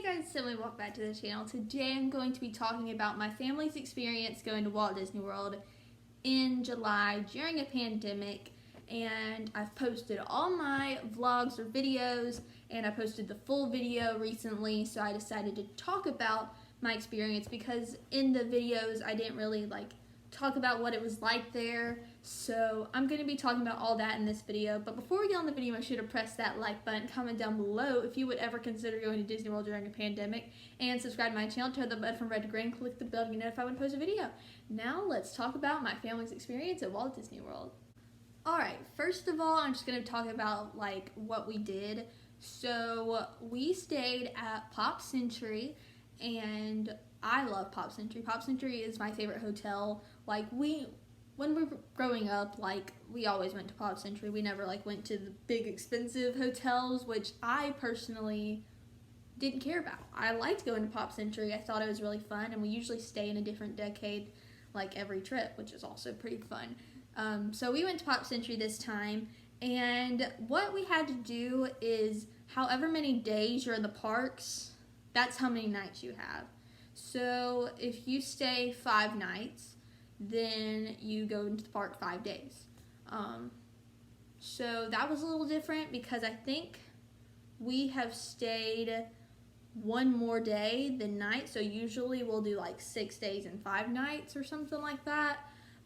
Hey guys, so welcome back to the channel. Today I'm going to be talking about my family's experience going to Walt Disney World in July during a pandemic, and I've posted all my vlogs or videos, and I posted the full video recently, so I decided to talk about my experience because in the videos I didn't really talk about what it was like there. So I'm going to be talking about all that in this video. But before we get on the video, make sure to press that like button, comment down below if you would ever consider going to Disney World during a pandemic, and subscribe to my channel. Turn the button from red to green, click the bell to get notified when I post a video. Now let's talk about my family's experience at Walt Disney World. Alright, first of all, I'm just going to talk about what we did. So we stayed at Pop Century, and I love Pop Century. Pop Century is my favorite hotel. When we were growing up, we always went to Pop Century. We never went to the big expensive hotels, which I personally didn't care about. I liked going to Pop Century. I thought it was really fun, and we usually stay in a different decade every trip, which is also pretty fun. So we went to Pop Century this time, and what we had to do is however many days you're in the parks, that's how many nights you have. So if you stay 5 nights, then you go into the park 5 days. So that was a little different because I think we have stayed one more day than night. So usually we'll do 6 days and 5 nights or something like that.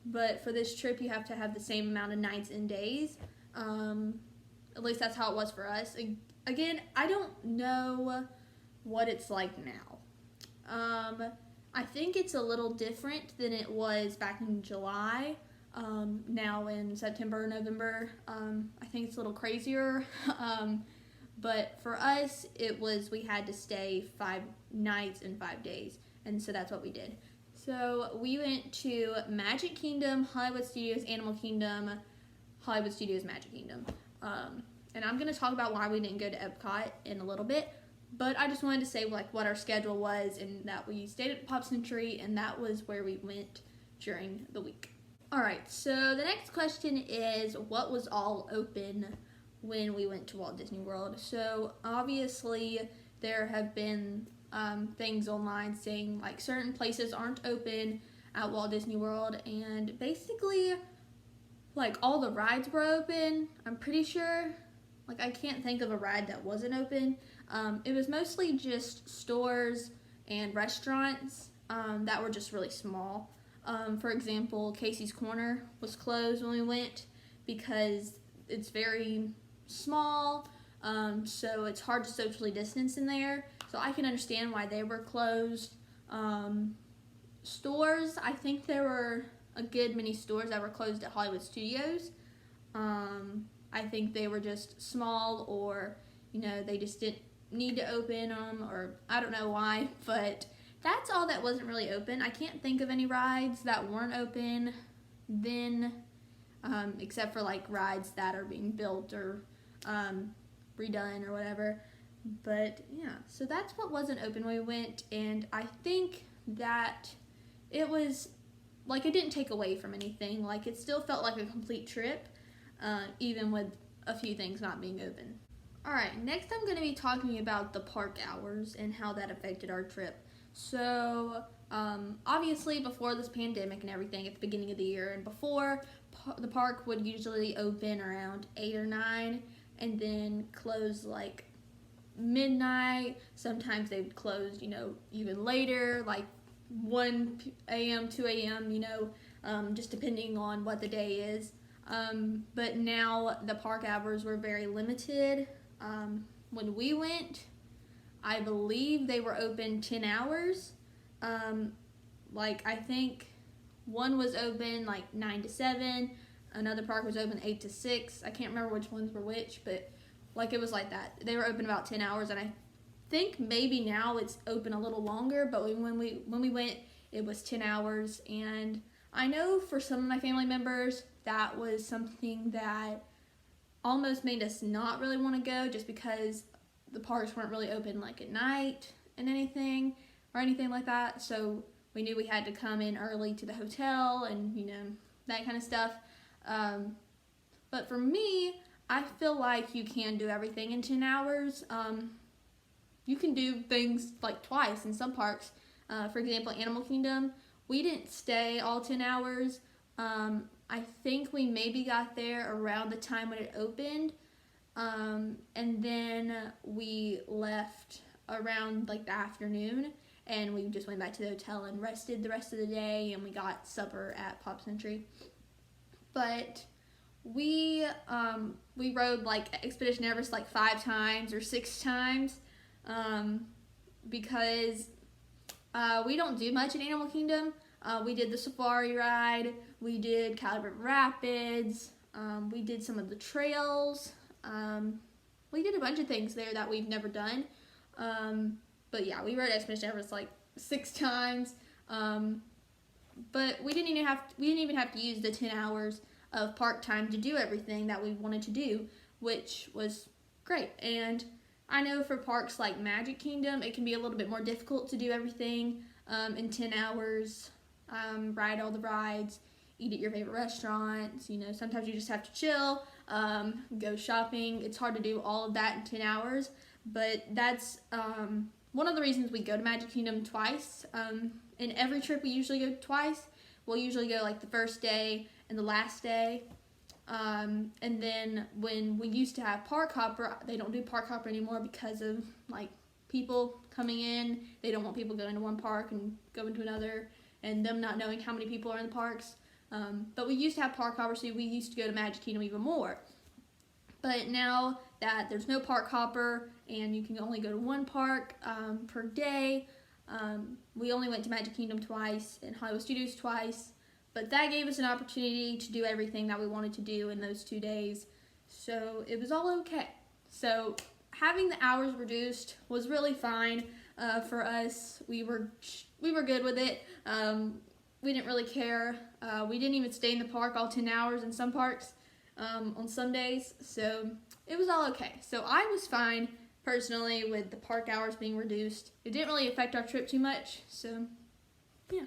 But for this trip, you have to have the same amount of nights and days. At least that's how it was for us. Again, I don't know what it's like now. I think it's a little different than it was back in July. Now in September, November, I think it's a little crazier. But for us, we had to stay 5 nights and 5 days, and so that's what we did. So we went to Magic Kingdom, Hollywood Studios, Animal Kingdom, Hollywood Studios, Magic Kingdom. And I'm going to talk about why we didn't go to Epcot in a little bit. But I just wanted to say what our schedule was, and that we stayed at Pop Century, and that was where we went during the week. Alright, so the next question is, what was all open when we went to Walt Disney World? So obviously there have been things online saying certain places aren't open at Walt Disney World, and basically all the rides were open, I'm pretty sure. I can't think of a ride that wasn't open. It was mostly just stores and restaurants that were just really small. For example, Casey's Corner was closed when we went because it's very small, so it's hard to socially distance in there. So I can understand why they were closed. Stores, I think there were a good many stores that were closed at Hollywood Studios. I think they were just small, or they just didn't need to open them, or I don't know why, but that's all that wasn't really open. I can't think of any rides that weren't open then, except for rides that are being built or redone or whatever. But yeah, so that's what wasn't open when we went, and I think that it was it didn't take away from anything. It still felt like a complete trip, even with a few things not being open. Alright, next I'm going to be talking about the park hours and how that affected our trip. So, obviously before this pandemic and everything, at the beginning of the year and before, the park would usually open around 8 or 9 and then close midnight. Sometimes they would close, even later, 1 a.m., 2 a.m., just depending on what the day is. But now the park hours were very limited. When we went, I believe they were open 10 hours. I think one was open 9 to 7. Another park was open 8 to 6. I can't remember which ones were which, but it was like that. They were open about 10 hours, and I think maybe now it's open a little longer, but when we went, it was 10 hours. And I know for some of my family members, that was something that almost made us not really want to go, just because the parks weren't really open at night and anything like that. So we knew we had to come in early to the hotel and that kind of stuff. But for me, I feel like you can do everything in 10 hours. you can do things like twice in some parks. For example, Animal Kingdom, we didn't stay all 10 hours. I think we maybe got there around the time when it opened. And then we left around like the afternoon, and we just went back to the hotel and rested the rest of the day, and we got supper at Pop Century. But we rode like Expedition Everest like 5 times or 6 times, because we don't do much in Animal Kingdom. We did the safari ride, we did Calibre Rapids, we did some of the trails, we did a bunch of things there that we've never done. But yeah, we rode Expedition Everest like 6 times, but we didn't even have to use the 10 hours of park time to do everything that we wanted to do, which was great. And I know for parks like Magic Kingdom, it can be a little bit more difficult to do everything in 10 hours, ride all the rides, eat at your favorite restaurants. You know, sometimes you just have to chill, go shopping. It's hard to do all of that in 10 hours, but that's one of the reasons we go to Magic Kingdom twice. In every trip we usually go twice. We'll usually go like the first day and the last day. And then when we used to have Park Hopper, they don't do Park Hopper anymore because of like people coming in. They don't want people going to one park and going to another, and them not knowing how many people are in the parks. But we used to have Park Hopper, so we used to go to Magic Kingdom even more. But now that there's no Park Hopper and you can only go to one park per day, we only went to Magic Kingdom twice and Hollywood Studios twice. But that gave us an opportunity to do everything that we wanted to do in those 2 days. So it was all okay. So having the hours reduced was really fine for us. We were good with it. We didn't really care. We didn't even stay in the park all 10 hours in some parks on some days. So it was all okay. So I was fine personally with the park hours being reduced. It didn't really affect our trip too much. So yeah.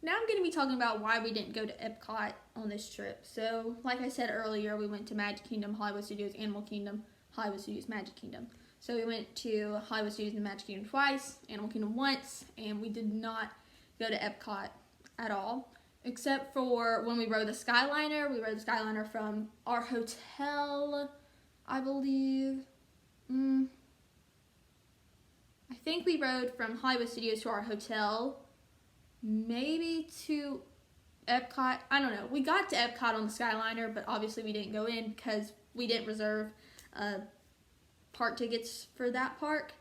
Now I'm going to be talking about why we didn't go to Epcot on this trip. So, like I said earlier, we went to Magic Kingdom, Hollywood Studios, Animal Kingdom, Hollywood Studios, Magic Kingdom. So we went to Hollywood Studios and Magic Kingdom twice, Animal Kingdom once, and we did not go to Epcot at all. Except for when we rode the Skyliner. We rode the Skyliner from our hotel, I believe. I think we rode from Hollywood Studios to our hotel, maybe to Epcot. I don't know. We got to Epcot on the Skyliner, but obviously we didn't go in because we didn't reserve park tickets for that park.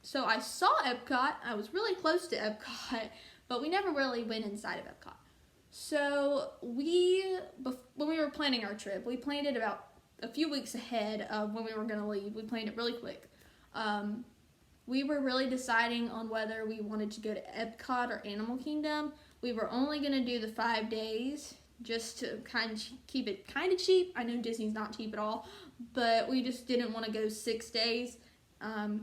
So I saw Epcot. I was really close to Epcot, but we never really went inside of Epcot. So when we were planning our trip, we planned it about a few weeks ahead of when we were going to leave. We planned it really quick. We were really deciding on whether we wanted to go to Epcot or Animal Kingdom. We were only going to do the 5 days just to kind of keep it kind of cheap. I know Disney's not cheap at all, but we just didn't want to go 6 days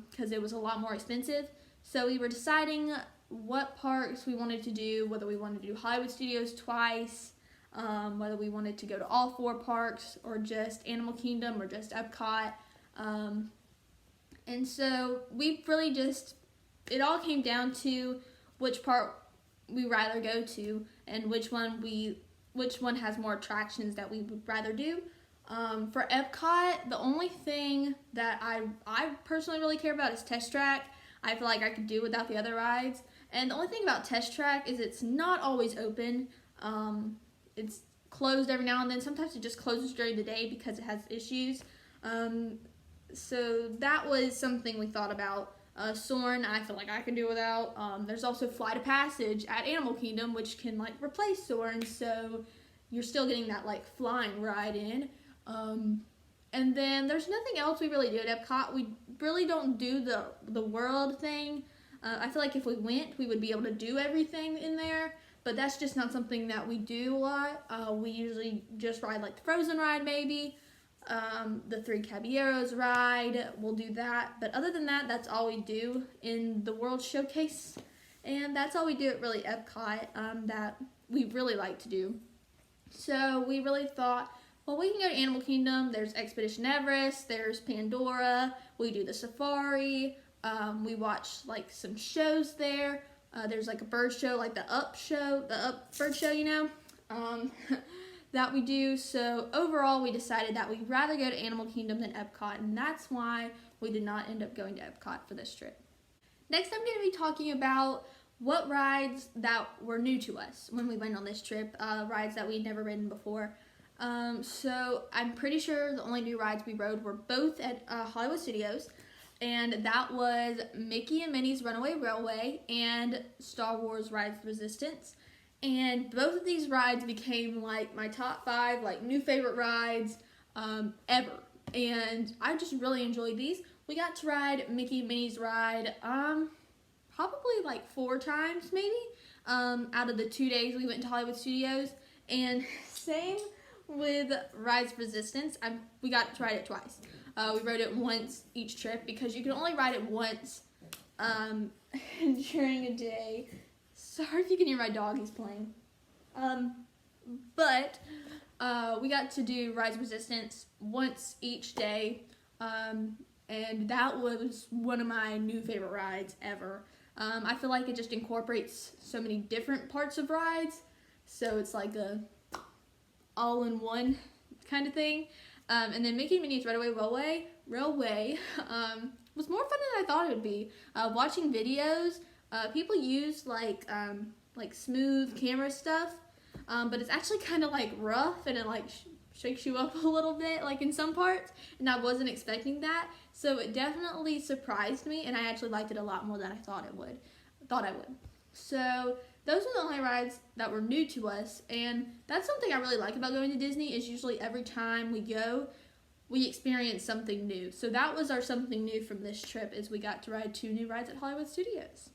because it was a lot more expensive. So we were deciding what parks we wanted to do, whether we wanted to do Hollywood Studios twice, whether we wanted to go to all 4 parks or just Animal Kingdom or just Epcot. And so we really it all came down to which part we rather go to and which one has more attractions that we would rather do. For Epcot, the only thing that I personally really care about is Test Track. I feel like I could do without the other rides. And the only thing about Test Track is it's not always open. It's closed every now and then. Sometimes it just closes during the day because it has issues. So that was something we thought about. Soarin', I feel like I can do without. There's also Flight of Passage at Animal Kingdom, which can like replace Soarin', so you're still getting that like flying ride in. And then there's nothing else we really do at Epcot. We really don't do the world thing. I feel like if we went, we would be able to do everything in there, but that's just not something that we do a lot. We usually just ride like the Frozen ride maybe. The Three Caballeros ride, we'll do that. But other than that, that's all we do in the World Showcase. And that's all we do at really Epcot that we really like to do. So we really thought, well, we can go to Animal Kingdom. There's Expedition Everest. There's Pandora. We do the safari. We watched like some shows there. There's like a bird show, like the Up bird show, that we do. So overall, we decided that we'd rather go to Animal Kingdom than Epcot, and that's why we did not end up going to Epcot for this trip. Next, I'm going to be talking about what rides that were new to us when we went on this trip, rides that we'd never ridden before. So I'm pretty sure the only new rides we rode were both at Hollywood Studios, and that was Mickey and Minnie's Runaway Railway and Star Wars Rise of the Resistance. And both of these rides became like my top 5 like new favorite rides ever. And I just really enjoyed these. We got to ride Mickey and Minnie's ride probably like 4 times maybe out of the 2 days we went to Hollywood Studios. And same with Rise of Resistance. We got to ride it twice. We rode it once each trip because you can only ride it once during a day. Sorry if you can hear my dog, he's playing. But we got to do Rise of Resistance once each day, and that was one of my new favorite rides ever. I feel like it just incorporates so many different parts of rides, so it's like a all-in-one kind of thing. And then Mickey and Minnie's Runaway Railway was more fun than I thought it would be. Watching videos, people use like smooth camera stuff, but it's actually kind of like rough, and it like shakes you up a little bit like in some parts, and I wasn't expecting that, so it definitely surprised me, and I actually liked it a lot more than I thought I would. So those were the only rides that were new to us, and that's something I really like about going to Disney, is usually every time we go, we experience something new. So that was our something new from this trip, is we got to ride 2 new rides at Hollywood Studios.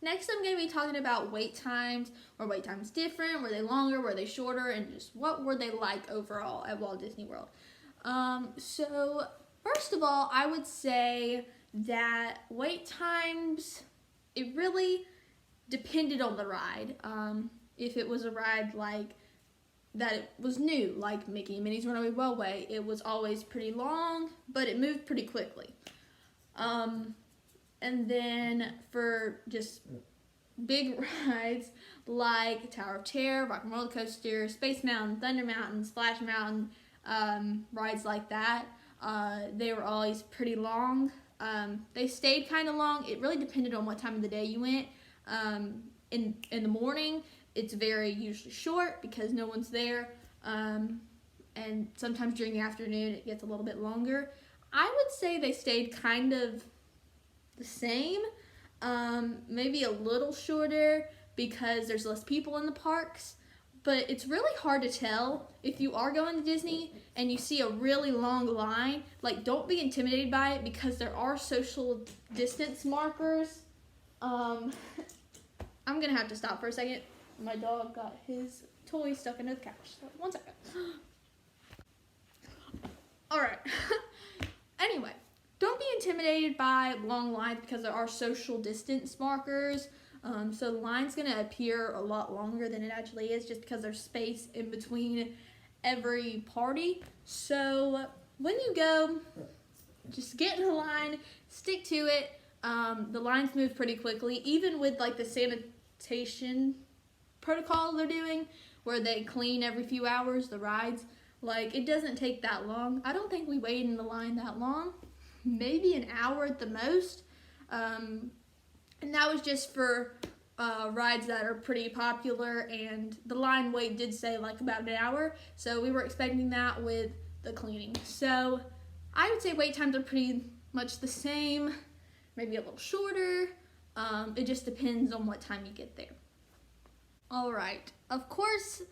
Next, I'm going to be talking about wait times. Were wait times different? Were they longer? Were they shorter? And just what were they like overall at Walt Disney World? So first of all, I would say that wait times, it really depended on the ride. If it was a ride like that it was new, like Mickey and Minnie's Runaway Railway, it was always pretty long, but it moved pretty quickly. And then for just big rides like Tower of Terror, Rock and Roller Coaster, Space Mountain, Thunder Mountain, Splash Mountain, rides like that, they were always pretty long. They stayed kind of long. It really depended on what time of the day you went. In the morning, it's very usually short because no one's there. And sometimes during the afternoon, it gets a little bit longer. I would say they stayed kind of the same, maybe a little shorter because there's less people in the parks, but it's really hard to tell if you are going to Disney and you see a really long line. Like, don't be intimidated by it because there are social distance markers. I'm gonna have to stop for a second. My dog got his toy stuck under the couch, so 1 second. Alright. Anyway, don't be intimidated by long lines because there are social distance markers. So the line's going to appear a lot longer than it actually is just because there's space in between every party. So when you go, just get in the line, stick to it. The lines move pretty quickly, even with like the sanitation protocol they're doing where they clean every few hours the rides. Like, it doesn't take that long. I don't think we waited in the line that long. Maybe an hour at the most, and that was just for rides that are pretty popular, and the line wait did say like about an hour, so we were expecting that with the cleaning. So I would say wait times are pretty much the same, maybe a little shorter. It just depends on what time you get there. Alright, of course,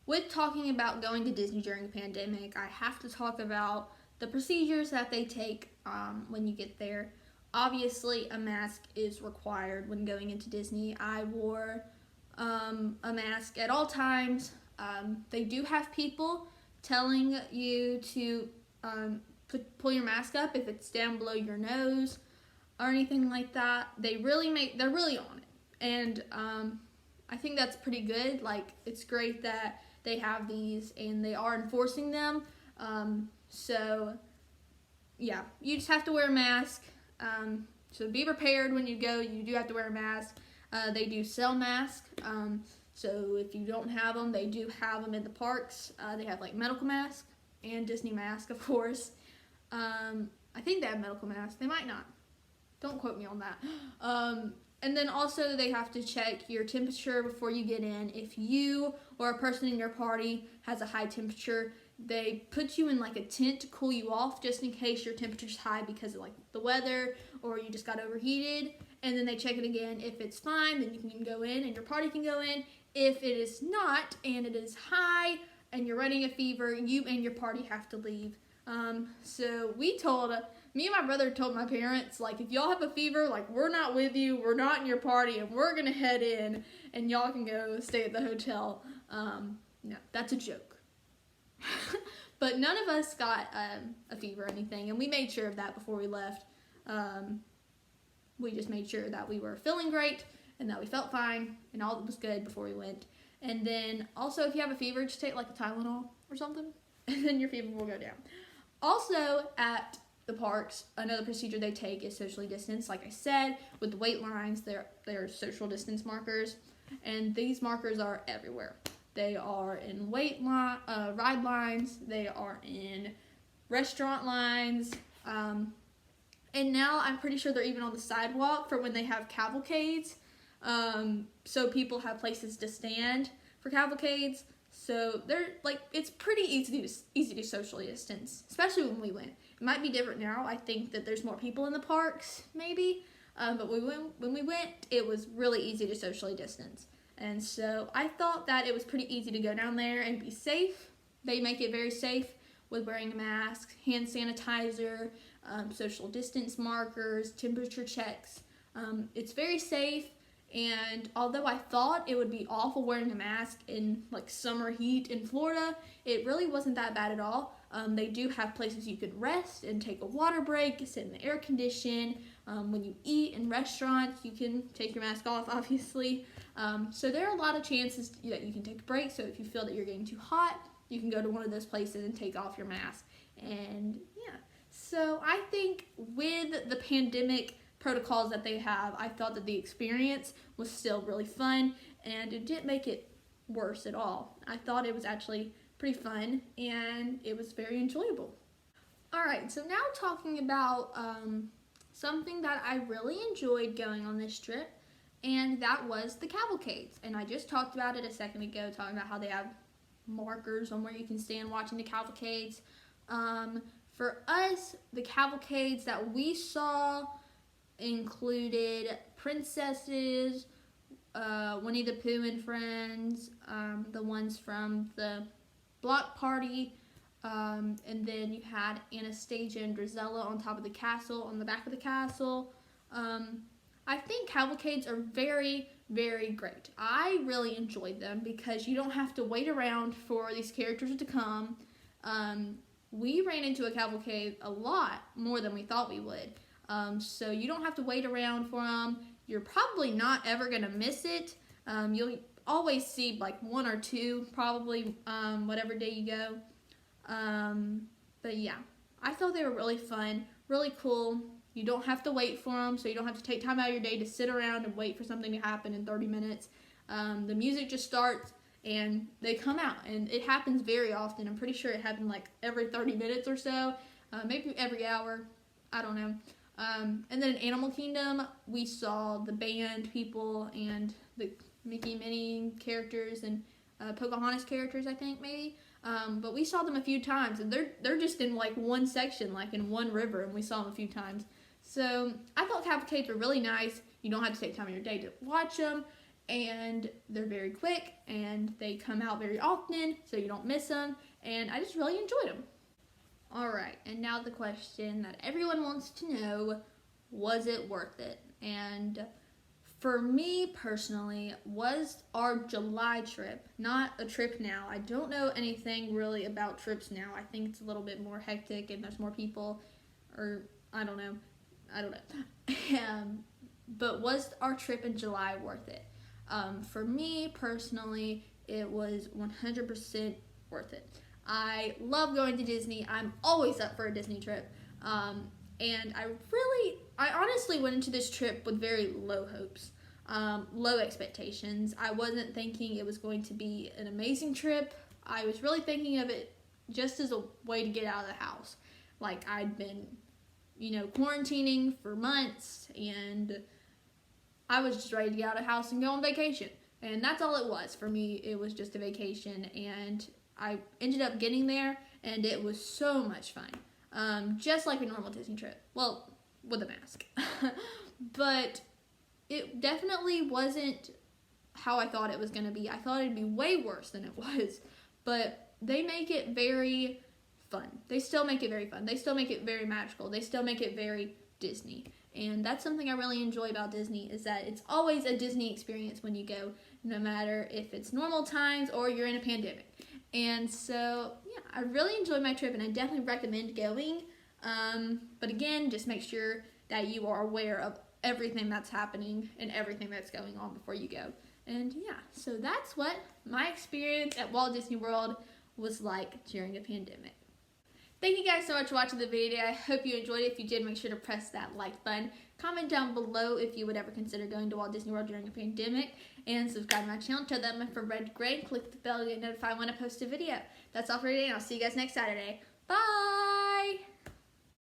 with talking about going to Disney during the pandemic, I have to talk about the procedures that they take when you get there. Obviously, a mask is required when going into Disney. I wore a mask at all times. They do have people telling you to pull your mask up if it's down below your nose or anything like that. They're really on it. And I think that's pretty good. Like, it's great that they have these and they are enforcing them. So, yeah, you just have to wear a mask. So be prepared when you go. You do have to wear a mask. They do sell masks. So if you don't have them, they do have them in the parks. They have like medical masks and Disney mask, of course. I think they have medical masks. They might not. Don't quote me on that. And then also they have to check your temperature before you get in. If you or a person in your party has a high temperature, they put you in like a tent to cool you off just in case your temperature's high because of like the weather or you just got overheated. And then they check it again. If it's fine, then you can go in and your party can go in. If it is not and it is high and you're running a fever, you and your party have to leave. So me and my brother told my parents, like, if y'all have a fever, like, we're not with you, we're not in your party, and we're gonna head in, and y'all can go stay at the hotel. No, that's a joke. But none of us got a fever or anything, and we made sure of that before we left. We just made sure that we were feeling great, and that we felt fine, and all was good before we went. And then, also, if you have a fever, just take, like, a Tylenol or something, and then your fever will go down. Also, at the parks, another procedure they take is socially distance. Like I said, with the wait lines, they're social distance markers, and these markers are everywhere. They are in ride lines, they are in restaurant lines, and now I'm pretty sure they're even on the sidewalk for when they have cavalcades. So people have places to stand for cavalcades. So they're like, it's pretty easy to socially distance, especially when we went. It might be different now. I think that there's more people in the parks, maybe. But when we went, it was really easy to socially distance. And so I thought that it was pretty easy to go down there and be safe. They make it very safe with wearing a mask, hand sanitizer, social distance markers, temperature checks. It's very safe. And although I thought it would be awful wearing a mask in like summer heat in Florida, it really wasn't that bad at all. They do have places you can rest and take a water break, sit in the air condition. When you eat in restaurants, you can take your mask off, obviously. So there are a lot of chances that you can take a break. So if you feel that you're getting too hot, you can go to one of those places and take off your mask. And yeah, so I think with the pandemic protocols that they have, I thought that the experience was still really fun, and it didn't make it worse at all. I thought it was actually pretty fun, and it was very enjoyable. Alright, so now talking about something that I really enjoyed going on this trip, and that was the cavalcades. And I just talked about it a second ago, talking about how they have markers on where you can stand watching the cavalcades. For us, the cavalcades that we saw included princesses, Winnie the Pooh and friends, the ones from the block party, and then you had Anastasia and Drizella on top of the castle, on the back of the castle. I think cavalcades are very, very great. I really enjoyed them because you don't have to wait around for these characters to come. We ran into a cavalcade a lot more than we thought we would. So you don't have to wait around for them. You're probably not ever going to miss it. You'll always see like one or two probably whatever day you go. But yeah, I thought they were really fun, really cool. You don't have to wait for them, so you don't have to take time out of your day to sit around and wait for something to happen in 30 minutes. The music just starts and they come out, and it happens very often. I'm pretty sure it happened like every 30 minutes or so, maybe every hour. I don't know. And then in Animal Kingdom, we saw the band people and the Mickey and Minnie characters and Pocahontas characters, I think, maybe. But we saw them a few times, and they're just in like one section, like in one river, and we saw them a few times. So I thought cavalcades were really nice. You don't have to take time of your day to watch them, and they're very quick, and they come out very often, so you don't miss them, and I just really enjoyed them. Alright, and now the question that everyone wants to know, was it worth it? And for me personally, was our July trip, not a trip now. I don't know anything really about trips now. I think it's a little bit more hectic and there's more people, or I don't know. But was our trip in July worth it? For me personally, it was 100% worth it. I love going to Disney. I'm always up for a Disney trip. And I really I honestly went into this trip with very low hopes, low expectations. I wasn't thinking it was going to be an amazing trip. I was really thinking of it just as a way to get out of the house. Like, I'd been, quarantining for months, and I was just ready to get out of the house and go on vacation. And that's all it was for me. It was just a vacation, and I ended up getting there, and it was so much fun. Just like a normal Disney trip. Well, with a mask. But it definitely wasn't how I thought it was going to be. I thought it'd be way worse than it was. But they make it very fun. They still make it very fun. They still make it very magical. They still make it very Disney. And that's something I really enjoy about Disney, is that it's always a Disney experience when you go, no matter if it's normal times or you're in a pandemic. And so, yeah, I really enjoyed my trip, and I definitely recommend going. But again, just make sure that you are aware of everything that's happening and everything that's going on before you go. And yeah, so that's what my experience at Walt Disney World was like during a pandemic. Thank you guys so much for watching the video. I hope you enjoyed it. If you did, make sure to press that like button. Comment down below if you would ever consider going to Walt Disney World during a pandemic. And subscribe to my channel. Tell that from red to gray. Click the bell to get notified when I post a video. That's all for today, and I'll see you guys next Saturday. Bye!